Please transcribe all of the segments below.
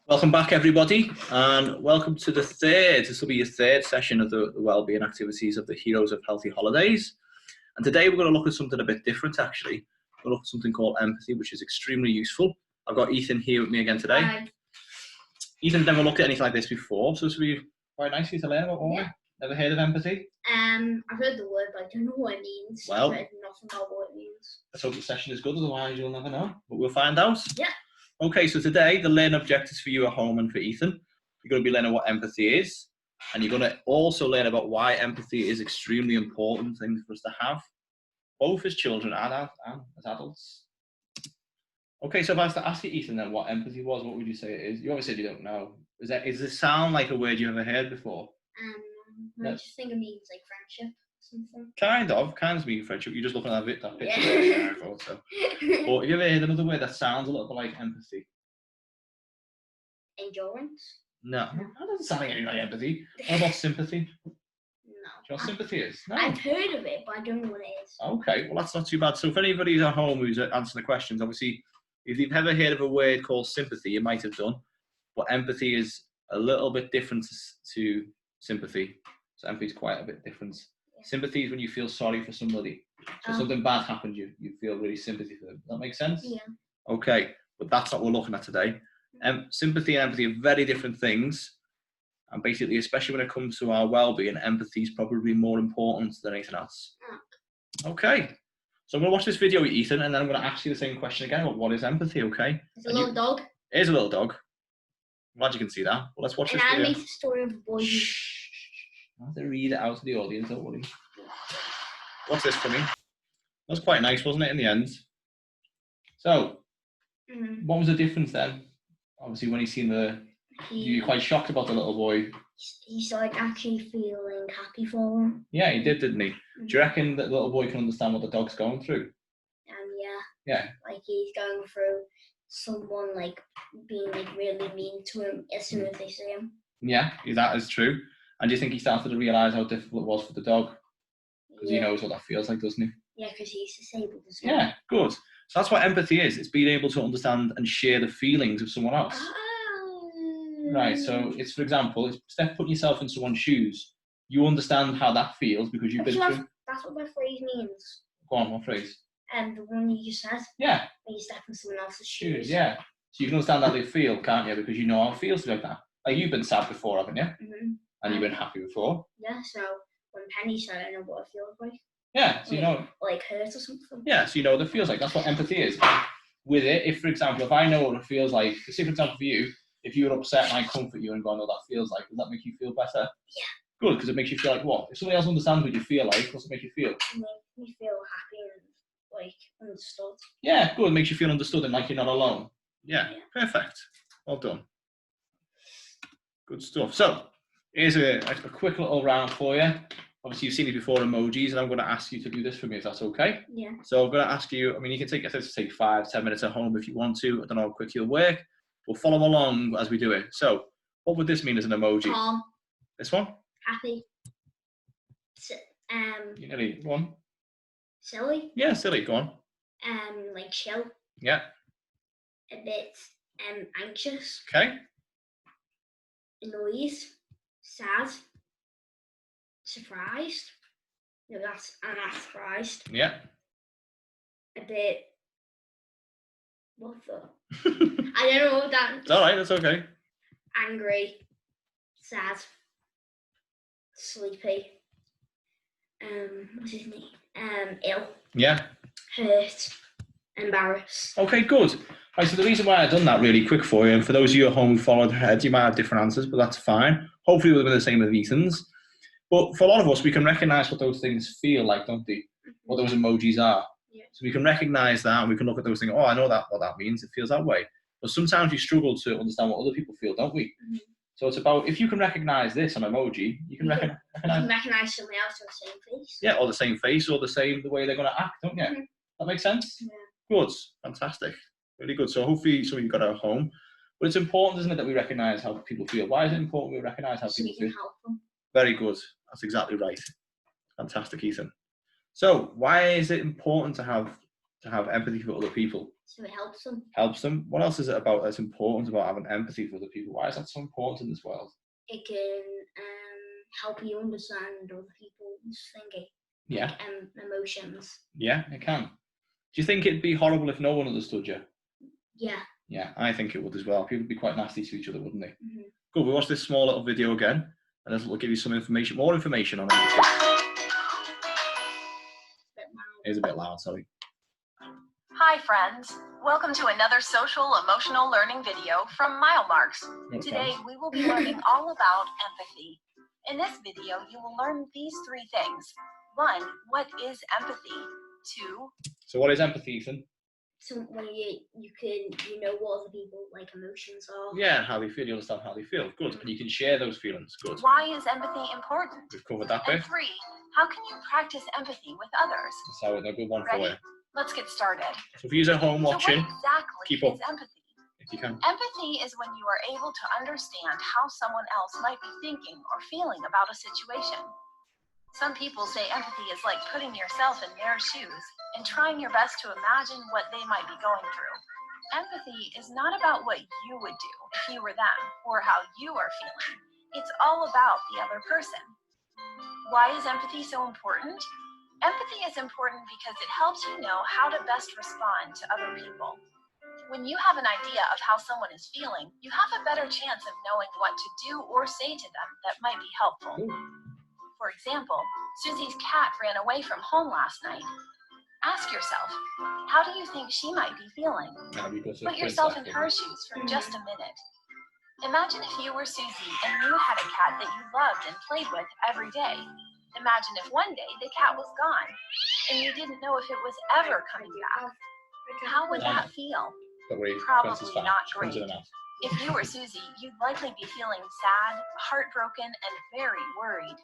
Welcome back, everybody, and welcome to this will be your third session of the Wellbeing activities of the Heroes of Healthy Holidays. And today we're going to look at something a bit different, actually. We're going to look at something called empathy, which is extremely useful. I've got Ethan here with me again today. Hi. Ethan's never looked at anything like this before, so this will be quite nice for you to learn about, won't we? Never heard of empathy? I've heard the word, but I don't know what it means. Well, I've heard nothing about what it means. Let's hope the session is good, otherwise you'll never know. But we'll find out. Yeah. Okay, so today the learning objectives for you at home and for Ethan, you're going to be learning what empathy is, and you're going to also learn about why empathy is extremely important thing for us to have, both as children and as adults. Okay, so if I was to ask you, Ethan, then what empathy was, what would you say it is? You always said you don't know. Is this sound like a word you've ever heard before? I just think it means like friendship or something. Kind of mean friendship. You're just looking at that picture. Yeah. I thought so. But have you ever heard another word that sounds a little bit like empathy? Endurance? No, that doesn't sound like anything like empathy. What about sympathy? No. Do you know what sympathy is? No. I've heard of it, but I don't know what it is. Okay, well that's not too bad. So if anybody's at home who's answering the questions, obviously, if you've ever heard of a word called sympathy, you might have done. But empathy is a little bit different to sympathy. So empathy is quite a bit different. Yeah. Sympathy is when you feel sorry for somebody. So something bad happened, you feel really sympathy for them. Does that make sense? Yeah. Okay, but that's not what we're looking at today. Sympathy and empathy are very different things. And basically, especially when it comes to our well-being, empathy is probably more important than anything else. Okay. So I'm going to watch this video with Ethan, and then I'm going to ask you the same question again about what is empathy, okay? It's a little dog. It is a little dog. I'm glad you can see that. Well, let's watch this video. An animated story of a boy. I have to read it out to the audience, don't worry. What's this for me? That was quite nice, wasn't it, in the end? So, what was the difference then? Obviously, when you seen you were quite shocked about the little boy. He started actually feeling happy for him. Yeah, he did, didn't he? Do you reckon that the little boy can understand what the dog's going through? Yeah. Yeah. Like he's going through someone like being like really mean to him as soon as they see him. Yeah, that is true. And do you think he started to realise how difficult it was for the dog? Because he knows what that feels like, doesn't he? Yeah, because he's disabled as well. Yeah, good. So that's what empathy is. It's being able to understand and share the feelings of someone else. Right, so it's, for example, Steph, putting yourself in someone's shoes. You understand how that feels because you've been through. That's what that phrase means. Go on, what phrase? The one you just said. Yeah. When you step in someone else's shoes. Yeah. So you can understand how they feel, can't you? Because you know how it feels to be like that. Like you've been sad before, haven't you? And you've been happy before. Yeah, so when Penny said, I know what it feels like. Yeah, so you know. Like hurt or something. Yeah, so you know what it feels like. That's what empathy is. With it, if, for example, if I know what it feels like, say, for example, for you, if you were upset and I comfort you and go, I know what that feels like, does that make you feel better? Yeah. Good, because it makes you feel like what? If somebody else understands what you feel like, what's it make you feel? It makes me feel happy and like understood. Yeah, good. It makes you feel understood and like you're not alone. Yeah. Perfect. Well done. Good stuff. So here's a quick little round for you. Obviously, you've seen it before, emojis, and I'm going to ask you to do this for me, if that's okay. Yeah. So I'm going to ask you, I mean, you can take 5-10 minutes at home if you want to. I don't know how quick you'll work. We'll follow along as we do it. So what would this mean as an emoji? Calm. This one? Happy. You nearly, go on. Silly. Yeah, silly, go on. Like chill. Yeah. A bit anxious. Okay. Annoyed. Sad. Surprised. No, I'm not surprised. Yeah. A bit. What the? I don't know what that. It's all right. That's okay. Angry. Sad. Sleepy. What's his name? Ill. Yeah. Hurt. Embarrassed. Okay, good. Right, so the reason why I've done that really quick for you, and for those of you at home who followed ahead, you might have different answers, but that's fine. Hopefully we'll be the same with Ethan's. But for a lot of us, we can recognise what those things feel like, don't they? What those emojis are. Yeah. So we can recognise that, and we can look at those things. Oh, I know what that means. It feels that way. But sometimes we struggle to understand what other people feel, don't we? So it's about, if you can recognise this on emoji, you can recognise somebody else with the same face. Yeah, or the same face, or the way they're going to act, don't you? That makes sense? Yeah. Good. Fantastic. Really good. So hopefully some of you got it at home. But it's important, isn't it, that we recognise how people feel? Why is it important we recognise how people feel? So you can help them. Very good. That's exactly right. Fantastic, Ethan. So why is it important to To have empathy for other people. So it helps them. Helps them. What else is it about that's important about having empathy for other people? Why is that so important in this world? It can help you understand other people's thinking. Yeah. Like, emotions. Yeah, it can. Do you think it'd be horrible if no one understood you? Yeah. Yeah, I think it would as well. People would be quite nasty to each other, wouldn't they? Mm-hmm. Good. We watch this small little video again, and we'll give you some information, more information on empathy. It's a bit loud, sorry. Hi friends, welcome to another social emotional learning video from Mile Marks. Today we will be learning all about empathy. In this video you will learn these 3 things. 1, what is empathy? 2. So what is empathy, Ethan? So when you know what other people like emotions are. Yeah, how they feel, you understand how they feel. Good. And you can share those feelings. Good. Why is empathy important? We've covered that bit. And 3, how can you practice empathy with others? That's a good one for you. Let's get started. So if you're at home watching, so what exactly keep up is empathy? If you can. Empathy is when you are able to understand how someone else might be thinking or feeling about a situation. Some people say empathy is like putting yourself in their shoes and trying your best to imagine what they might be going through. Empathy is not about what you would do if you were them or how you are feeling. It's all about the other person. Why is empathy so important? Empathy is important because it helps you know how to best respond to other people. When you have an idea of how someone is feeling, you have a better chance of knowing what to do or say to them that might be helpful. For example, Susie's cat ran away from home last night. Ask yourself, how do you think she might be feeling? Put yourself in her shoes for just a minute. Imagine if you were Susie and you had a cat that you loved and played with every day. Imagine if one day the cat was gone and you didn't know if it was ever coming back. How would that feel? Probably not great. If you were Susie, you'd likely be feeling sad, heartbroken, and very worried.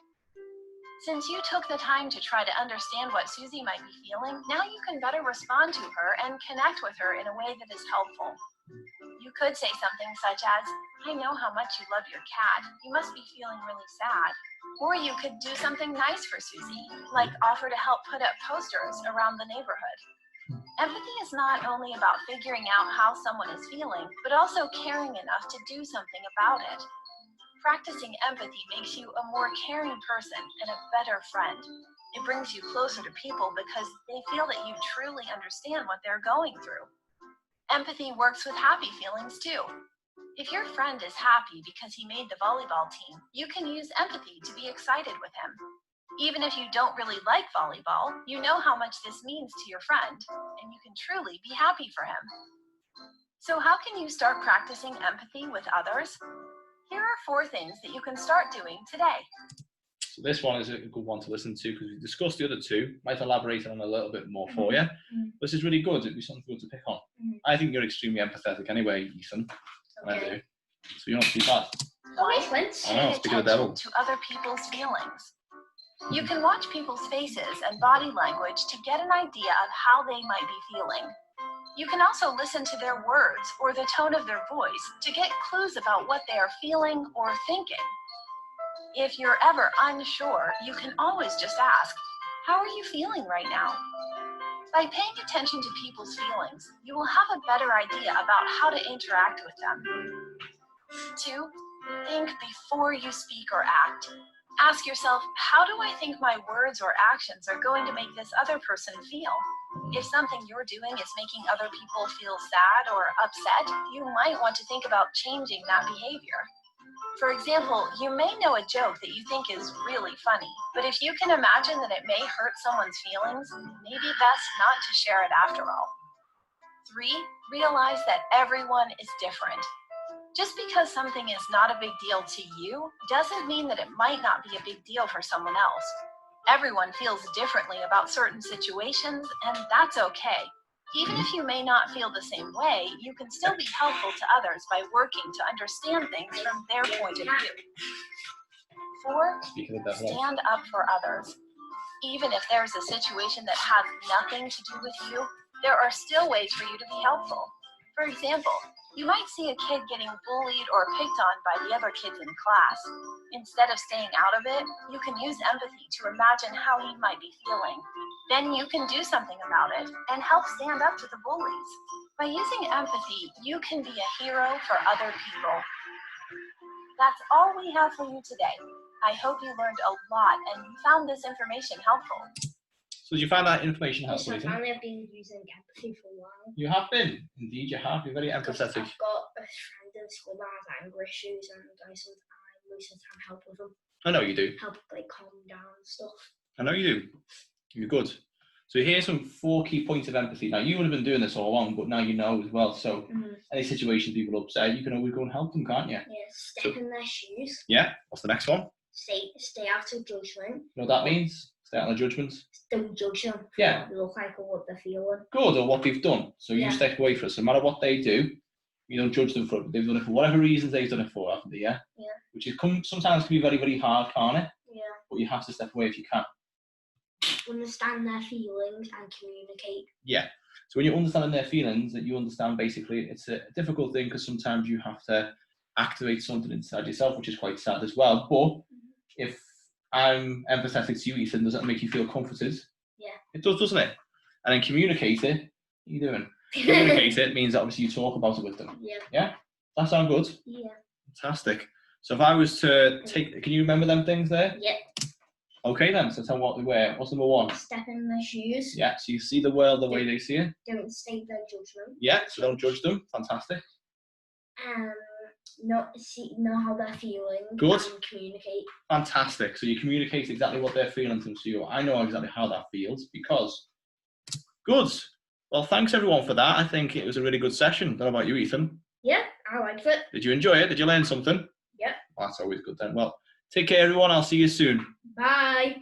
Since you took the time to try to understand what Susie might be feeling, now you can better respond to her and connect with her in a way that is helpful. You could say something such as, I know how much you love your cat. You must be feeling really sad. Or you could do something nice for Susie, like offer to help put up posters around the neighborhood. Empathy is not only about figuring out how someone is feeling, but also caring enough to do something about it. Practicing empathy makes you a more caring person and a better friend. It brings you closer to people because they feel that you truly understand what they're going through. Empathy works with happy feelings too. If your friend is happy because he made the volleyball team, you can use empathy to be excited with him. Even if you don't really like volleyball, you know how much this means to your friend, and you can truly be happy for him. So how can you start practicing empathy with others? Here are 4 things that you can start doing today. So this one is a good one to listen to because we discussed the other 2. Might elaborate on a little bit more for you. This is really good. It'd be something good to pick on. I think you're extremely empathetic anyway, Ethan. Okay. I do. So you're not too bad. Pay attention to other people's feelings. You can watch people's faces and body language to get an idea of how they might be feeling. You can also listen to their words or the tone of their voice to get clues about what they are feeling or thinking. If you're ever unsure, you can always just ask, how are you feeling right now? By paying attention to people's feelings, you will have a better idea about how to interact with them. 2, think before you speak or act. Ask yourself, how do I think my words or actions are going to make this other person feel? If something you're doing is making other people feel sad or upset, you might want to think about changing that behavior. For example, you may know a joke that you think is really funny, but if you can imagine that it may hurt someone's feelings, it may be best not to share it after all. 3, realize that everyone is different. Just because something is not a big deal to you doesn't mean that it might not be a big deal for someone else. Everyone feels differently about certain situations, and that's okay. Even if you may not feel the same way, you can still be helpful to others by working to understand things from their point of view. 4, stand up for others. Even if there's a situation that has nothing to do with you, there are still ways for you to be helpful. For example, you might see a kid getting bullied or picked on by the other kids in class. Instead of staying out of it, you can use empathy to imagine how he might be feeling. Then you can do something about it and help stand up to the bullies. By using empathy, you can be a hero for other people. That's all we have for you today. I hope you learned a lot and you found this information helpful. So did you find that information Yes, helpful? I Ethan? found I've been using empathy for a while. You have been. Indeed, you have. You're very Because empathetic. I've got a friend in school that has anger issues, and I sometimes help with them. I know you do. Help like calm down and stuff. I know you do. You're good. So here's some 4 key points of empathy. Now, you would have been doing this all along, but now you know as well. So any situation people upset, you can always go and help them, can't you? Yeah, step in their shoes. Yeah. What's the next one? Stay out of judgment. You know what that means? Stay out of the judgments. Don't judge them for Yeah. what they look like or what they're feeling. Good, or what they've done. So you Yeah. step away from it. So no matter what they do, you don't judge them for it. They've done it for whatever reasons they've done it for, haven't they? Yeah. Yeah. Which is sometimes can be very, very hard, can't it? Yeah. But you have to step away if you can. Understand their feelings and communicate. Yeah. So when you're understanding their feelings, that you understand basically it's a difficult thing because sometimes you have to activate something inside yourself, which is quite sad as well. But if I'm empathetic to you, Ethan, does that make you feel comforted? Yeah. It does, doesn't it? And then communicate it. What are you doing? Communicate it means that obviously you talk about it with them. Yeah. Yeah? That sound good? Yeah. Fantastic. So if I was to take, can you remember them things there? Yeah. Okay then, so tell me what they were. What's number 1? Step in their shoes. Yeah, so you see the world the way they see it. Don't state their judgment. Yeah, so don't judge them. Fantastic. Know how they're feeling. Good. And communicate. Fantastic. So you communicate exactly what they're feeling to you. I know exactly how that feels because good. Well, thanks everyone for that. I think it was a really good session. What about you, Ethan? Yeah, I liked it. Did you enjoy it? Did you learn something? Yep. Well, that's always good then. Well, take care everyone. I'll see you soon. Bye.